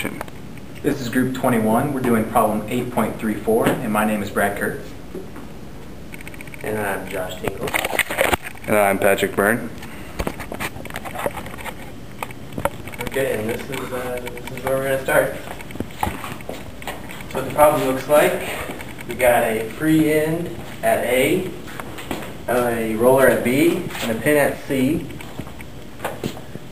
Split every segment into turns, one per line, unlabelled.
presentation.
This is group 21. We're doing problem 8.34, and my name is Brad Kurtz.
And I'm Josh Tinkle.
And I'm Patrick Byrne.
Okay, and this is where we're going to start. So what the problem looks like, we got a free end at A, a roller at B, and a pin at C.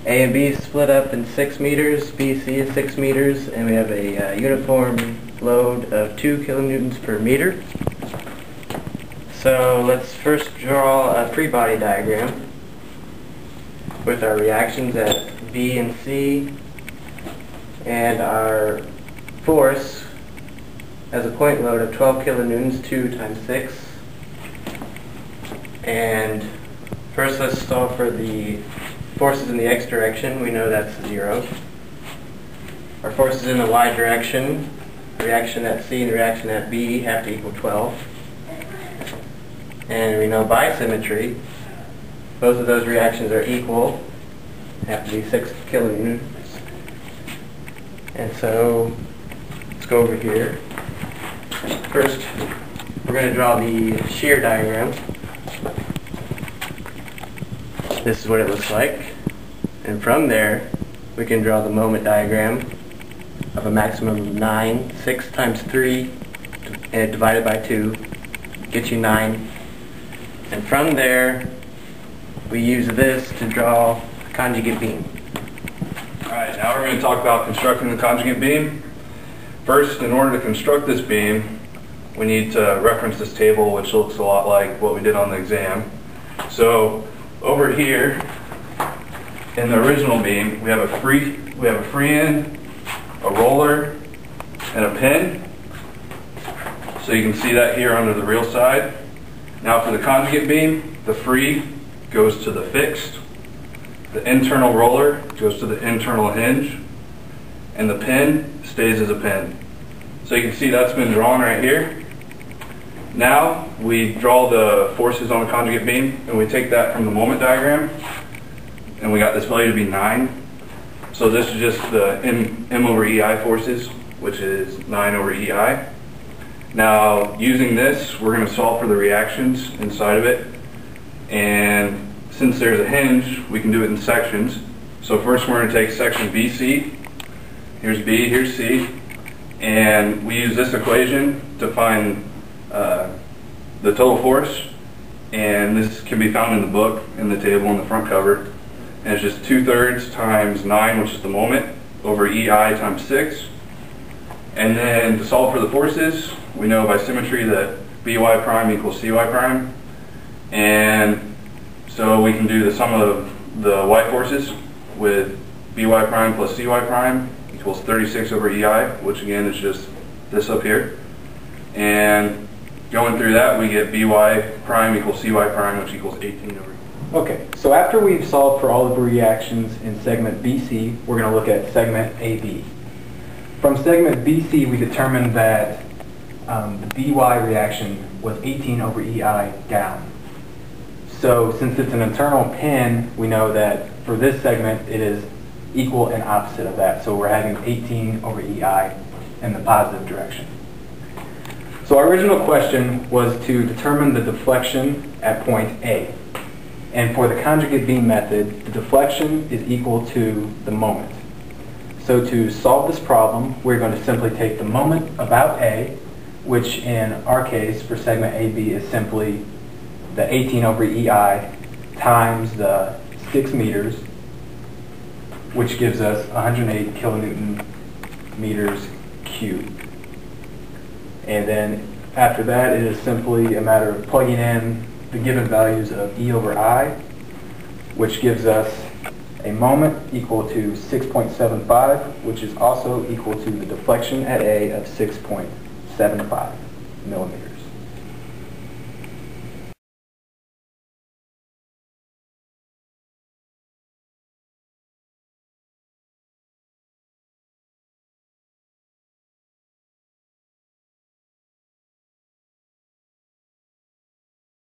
A and B is split up in 6 meters, BC is 6 meters, and we have a uniform load of 2 kilonewtons per meter. So let's first draw a free body diagram with our reactions at B and C, and our force as a point load of 12 kilonewtons, 2 times 6. And first let's solve for the forces in the x direction. We know that's 0. Our forces in the y direction, reaction at C and reaction at B, have to equal 12. And we know by symmetry, both of those reactions are equal, have to be 6 kilonewtons. And so, let's go over here. First, we're going to draw the shear diagram. This is what it looks like. And from there, we can draw the moment diagram of a maximum of 9. 6 times 3 and divided by 2 gets you 9. And from there, we use this to draw a conjugate beam.
Alright, now we're going to talk about constructing the conjugate beam. First, in order to construct this beam, we need to reference this table, which looks a lot like what we did on the exam. So, over here, in the original beam, we have a free end, a roller, and a pin. So you can see that here under the real side. Now for the conjugate beam, the free goes to the fixed, the internal roller goes to the internal hinge, and the pin stays as a pin. So you can see that's been drawn right here. Now we draw the forces on the conjugate beam, and we take that from the moment diagram, and we got this value to be 9. So this is just the M over EI forces, which is 9 over EI. Now using this, we're going to solve for the reactions inside of it, and since there's a hinge, we can do it in sections. So first we're going to take section BC. Here's B, here's C, and we use this equation to find the total force, and this can be found in the book, in the table in the front cover. And it's just 2/3 times 9, which is the moment, over EI times 6. And then to solve for the forces, we know by symmetry that BY prime equals CY prime. And so we can do the sum of the Y forces with BY prime plus CY prime equals 36 over EI, which again is just this up here. And going through that, we get BY prime equals CY prime, which equals 18 over.
Okay, so after we've solved for all of the reactions in segment BC, we're going to look at segment AB. From segment BC, we determined that the BY reaction was 18 over EI down. So since it's an internal pin, we know that for this segment it is equal and opposite of that. So we're having 18 over EI in the positive direction. So our original question was to determine the deflection at point A. And for the conjugate beam method, the deflection is equal to the moment. So to solve this problem, we're going to simply take the moment about A, which in our case for segment AB is simply the 18 over EI times the 6 meters, which gives us 108 kilonewton meters cubed. And then after that, it is simply a matter of plugging in the given values of E over I, which gives us a moment equal to 6.75, which is also equal to the deflection at A of 6.75 millimeters.